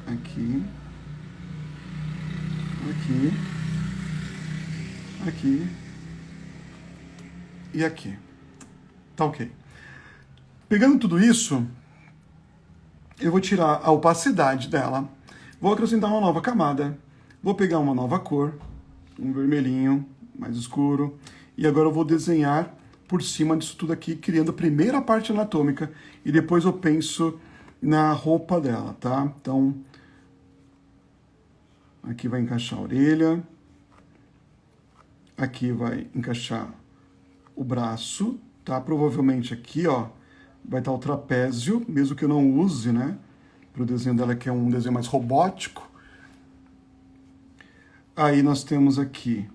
Aqui. Aqui. Aqui. E aqui. Tá ok. Pegando tudo isso, eu vou tirar a opacidade dela. Vou acrescentar uma nova camada. Vou pegar uma nova cor, um vermelhinho mais escuro, e agora eu vou desenhar por cima disso tudo aqui, criando a primeira parte anatômica, e depois eu penso na roupa dela, tá? Então, aqui vai encaixar a orelha, aqui vai encaixar o braço, tá? Provavelmente aqui, ó, vai estar o trapézio, mesmo que eu não use, né? Para o desenho dela, que é um desenho mais robótico. Aí nós temos aqui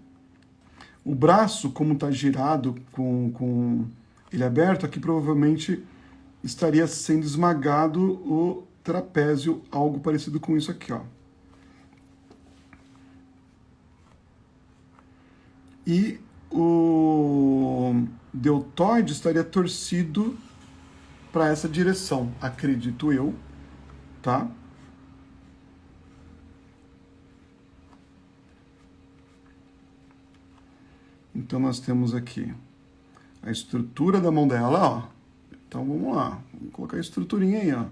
o braço, como está girado com ele aberto, aqui provavelmente estaria sendo esmagado o trapézio, algo parecido com isso aqui, ó. E o deltoide estaria torcido para essa direção, acredito eu, tá? Então nós temos aqui a estrutura da mão dela, ó. Então vamos lá, vamos colocar a estruturinha aí, ó.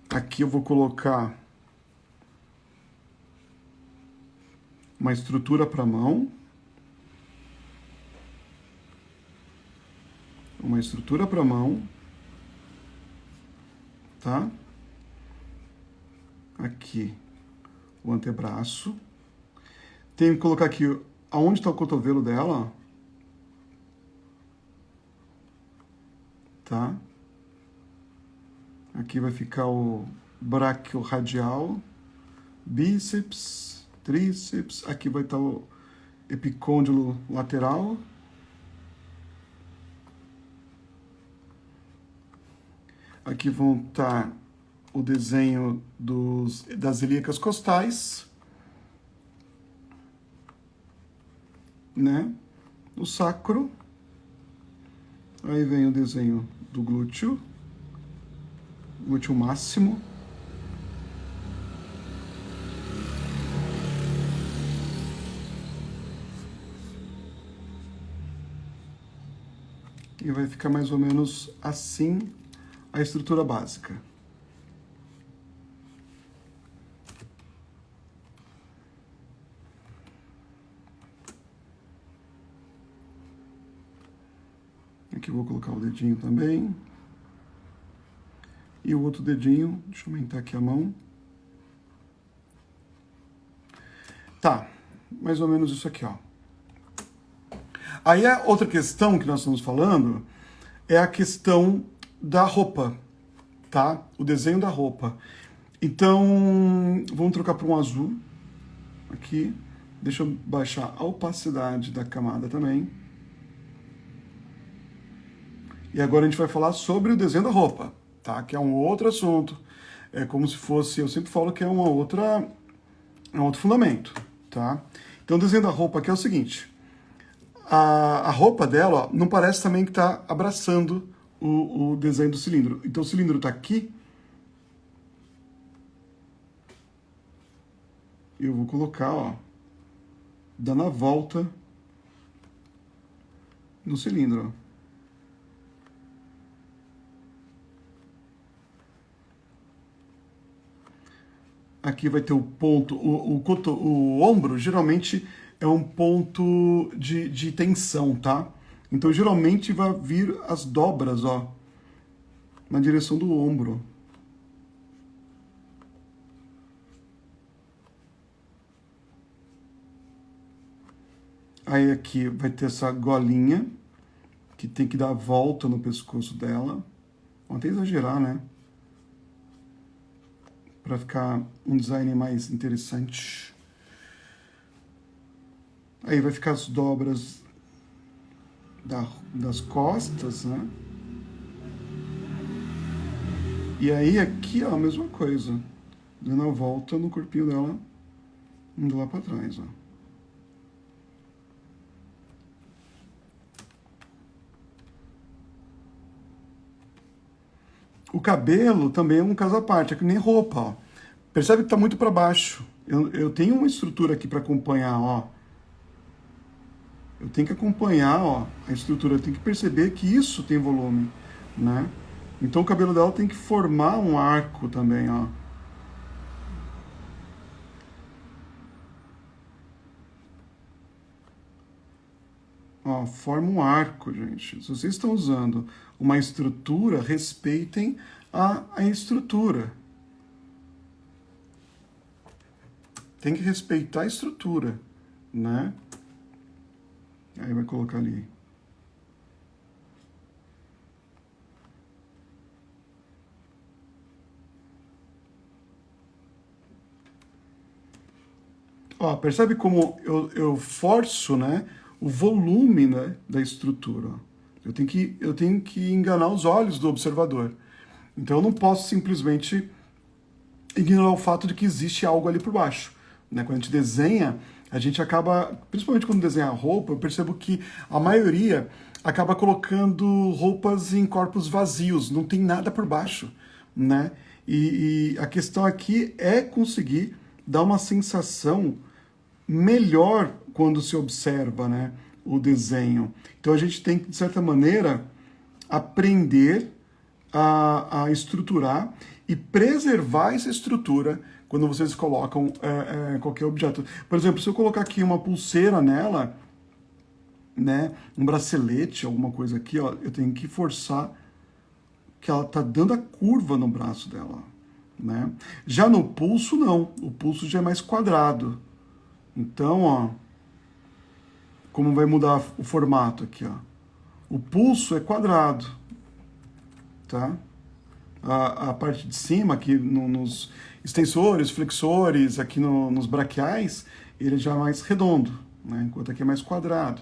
Aqui eu vou colocar uma estrutura para a mão. Uma estrutura para a mão. Tá? Aqui o antebraço. Tenho que colocar aqui aonde está o cotovelo dela. Tá? Aqui vai ficar o bráquio radial, bíceps, tríceps. Aqui vai estar o epicôndilo lateral. Aqui vão estar o desenho das ilíacas costais, né? O sacro. Aí vem o desenho do glúteo máximo. E vai ficar mais ou menos assim a estrutura básica. Aqui eu vou colocar o dedinho também. E o outro dedinho, deixa eu aumentar aqui a mão. Tá, mais ou menos isso aqui, ó. Aí a outra questão que nós estamos falando é a questão da roupa, tá? O desenho da roupa. Então, vamos trocar para um azul aqui. Deixa eu baixar a opacidade da camada também. E agora a gente vai falar sobre o desenho da roupa, tá? Que é um outro assunto. É como se fosse, eu sempre falo que é um outro fundamento, tá? Então o desenho da roupa aqui é o seguinte. A roupa dela, ó, não parece também que está abraçando o desenho do cilindro. Então o cilindro está aqui. Eu vou colocar, ó, dando a volta no cilindro, ó. Aqui vai ter o ponto, o ombro geralmente é um ponto de tensão, tá? Então geralmente vai vir as dobras, ó, na direção do ombro. Aí aqui vai ter essa golinha, que tem que dar a volta no pescoço dela. Vou até exagerar, né? Para ficar um design mais interessante. Aí vai ficar as dobras das costas, né? E aí aqui, ó, a mesma coisa. Dando a volta no corpinho dela, indo lá para trás, ó. O cabelo também é um caso à parte, é que nem roupa, ó. Percebe que está muito para baixo. Eu tenho uma estrutura aqui para acompanhar, ó. Eu tenho que acompanhar, ó, a estrutura. Eu tenho que perceber que isso tem volume, né? Então o cabelo dela tem que formar um arco também, ó. Ó, forma um arco, gente. Se vocês estão usando uma estrutura, respeitem a estrutura. Tem que respeitar a estrutura, né? Aí vai colocar ali. Ó, percebe como eu forço, né, o volume, né, da estrutura. Ó. Eu tenho que enganar os olhos do observador. Então eu não posso simplesmente ignorar o fato de que existe algo ali por baixo. Né? Quando a gente desenha, a gente acaba, principalmente quando desenha roupa, eu percebo que a maioria acaba colocando roupas em corpos vazios, não tem nada por baixo. Né? E a questão aqui é conseguir dar uma sensação melhor quando se observa, né, o desenho. Então a gente tem que, de certa maneira, aprender a estruturar e preservar essa estrutura quando vocês colocam qualquer objeto. Por exemplo, se eu colocar aqui uma pulseira nela, né, um bracelete, alguma coisa aqui, ó, eu tenho que forçar que ela tá dando a curva no braço dela. Né? Já no pulso, não. O pulso já é mais quadrado. Então, ó, como vai mudar o formato aqui, ó. O pulso é quadrado, tá? A parte de cima, aqui nos extensores, flexores, aqui nos braquiais, ele já é mais redondo, né? Enquanto aqui é mais quadrado.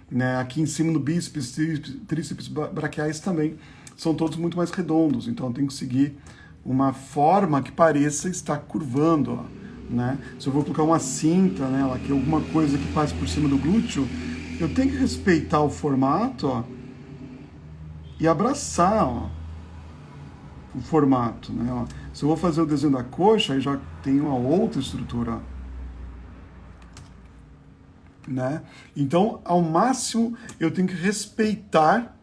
Né? Aqui em cima no bíceps, tríceps braquiais também são todos muito mais redondos, então tem que seguir uma forma que pareça estar curvando, ó. Né? Se eu vou colocar uma cinta nela, que é alguma coisa que passe por cima do glúteo, eu tenho que respeitar o formato, ó, e abraçar, ó, o formato. Né? Ó. Se eu vou fazer o desenho da coxa, aí já tem uma outra estrutura. Ó. Né? Então, ao máximo, eu tenho que respeitar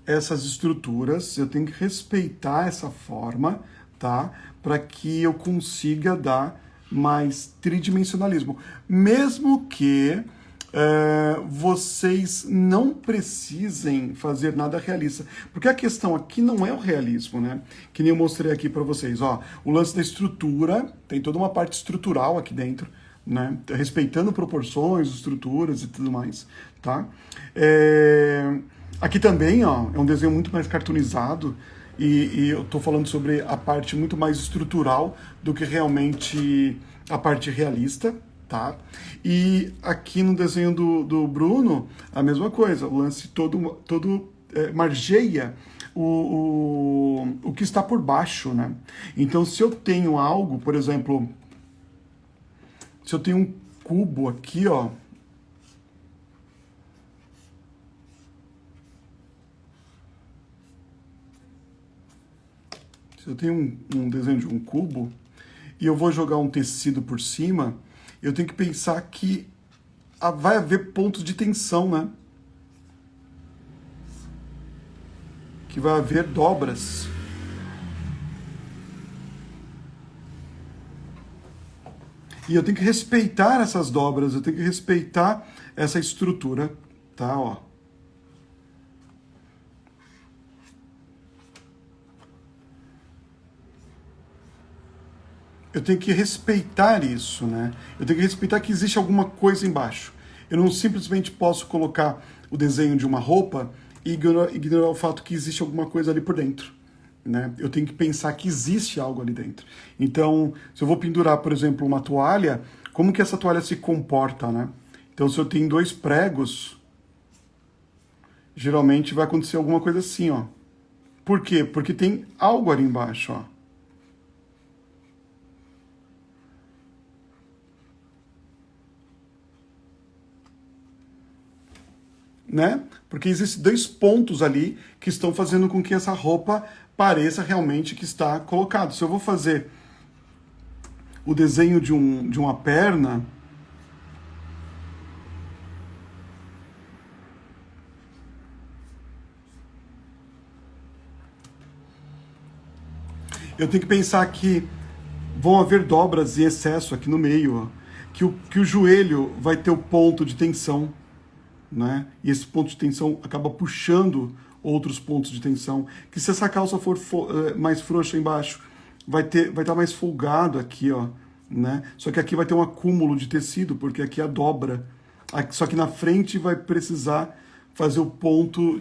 essas estruturas, eu tenho que respeitar essa forma, tá? Para que eu consiga dar mais tridimensionalismo. Mesmo que vocês não precisem fazer nada realista. Porque a questão aqui não é o realismo, né? Que nem eu mostrei aqui para vocês. Ó, o lance da estrutura, tem toda uma parte estrutural aqui dentro, né? Respeitando proporções, estruturas e tudo mais, tá? Aqui também, ó, é um desenho muito mais cartoonizado e eu tô falando sobre a parte muito mais estrutural do que realmente a parte realista, tá? E aqui no desenho do Bruno, a mesma coisa, o lance todo margeia o que está por baixo, né? Então, se eu tenho algo, por exemplo, se eu tenho um cubo aqui, ó, se eu tenho um desenho de um cubo e eu vou jogar um tecido por cima, eu tenho que pensar que vai haver pontos de tensão, né? Que vai haver dobras. E eu tenho que respeitar essas dobras, eu tenho que respeitar essa estrutura, tá? Ó. Eu tenho que respeitar isso, né? Eu tenho que respeitar que existe alguma coisa embaixo. Eu não simplesmente posso colocar o desenho de uma roupa e ignorar o fato que existe alguma coisa ali por dentro, né? Eu tenho que pensar que existe algo ali dentro. Então, se eu vou pendurar, por exemplo, uma toalha, como que essa toalha se comporta, né? Então, se eu tenho 2 pregos, geralmente vai acontecer alguma coisa assim, ó. Por quê? Porque tem algo ali embaixo, ó. Né? Porque existem 2 pontos ali que estão fazendo com que essa roupa pareça realmente que está colocado. Se eu vou fazer o desenho de uma perna, eu tenho que pensar que vão haver dobras em excesso aqui no meio, ó, que o joelho vai ter o ponto de tensão, né? E esse ponto de tensão acaba puxando outros pontos de tensão. Que se essa calça for mais frouxa embaixo, vai estar mais folgado aqui, ó, né? Só que aqui vai ter um acúmulo de tecido, porque aqui é a dobra. Só que na frente vai precisar fazer o ponto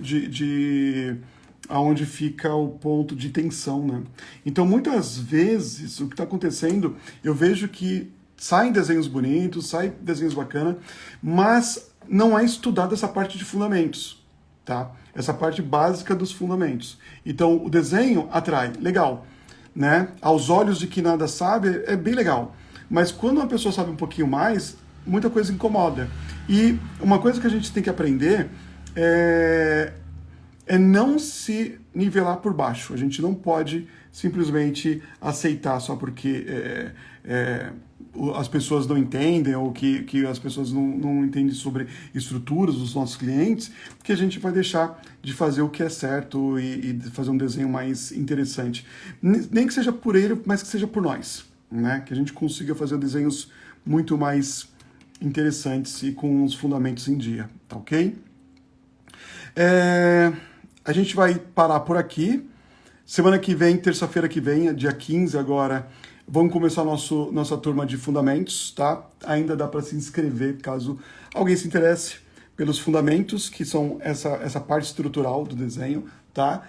aonde fica o ponto de tensão, né? Então, muitas vezes, o que está acontecendo, eu vejo que saem desenhos bonitos, saem desenhos bacanas, mas não é estudada essa parte de fundamentos, tá? Essa parte básica dos fundamentos. Então, o desenho atrai, legal, né? Aos olhos de quem nada sabe, é bem legal. Mas quando uma pessoa sabe um pouquinho mais, muita coisa incomoda. E uma coisa que a gente tem que aprender é não se nivelar por baixo. A gente não pode simplesmente aceitar só porque as pessoas não entendem ou que as pessoas não entendem sobre estruturas dos nossos clientes, que a gente vai deixar de fazer o que é certo e fazer um desenho mais interessante. Nem que seja por ele, mas que seja por nós, né? Que a gente consiga fazer desenhos muito mais interessantes e com os fundamentos em dia, tá ok? A gente vai parar por aqui. Semana que vem, terça-feira que vem, dia 15 agora, vamos começar nossa turma de fundamentos, tá? Ainda dá para se inscrever, caso alguém se interesse pelos fundamentos, que são essa parte estrutural do desenho, tá?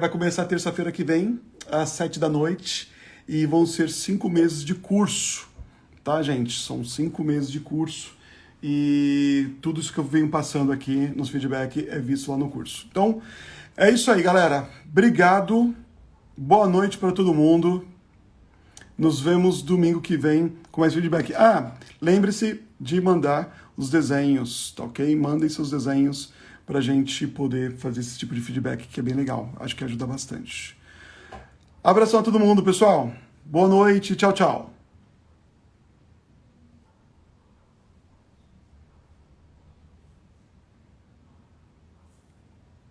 Vai começar terça-feira que vem, às 7 da noite, e vão ser 5 meses de curso, tá, gente? São 5 meses de curso. E tudo isso que eu venho passando aqui nos feedback é visto lá no curso. Então, é isso aí, galera. Obrigado. Boa noite para todo mundo. Nos vemos domingo que vem com mais feedback. Lembre-se de mandar os desenhos, tá ok? Mandem seus desenhos para a gente poder fazer esse tipo de feedback, que é bem legal. Acho que ajuda bastante. Abração a todo mundo, pessoal. Boa noite. Tchau, tchau.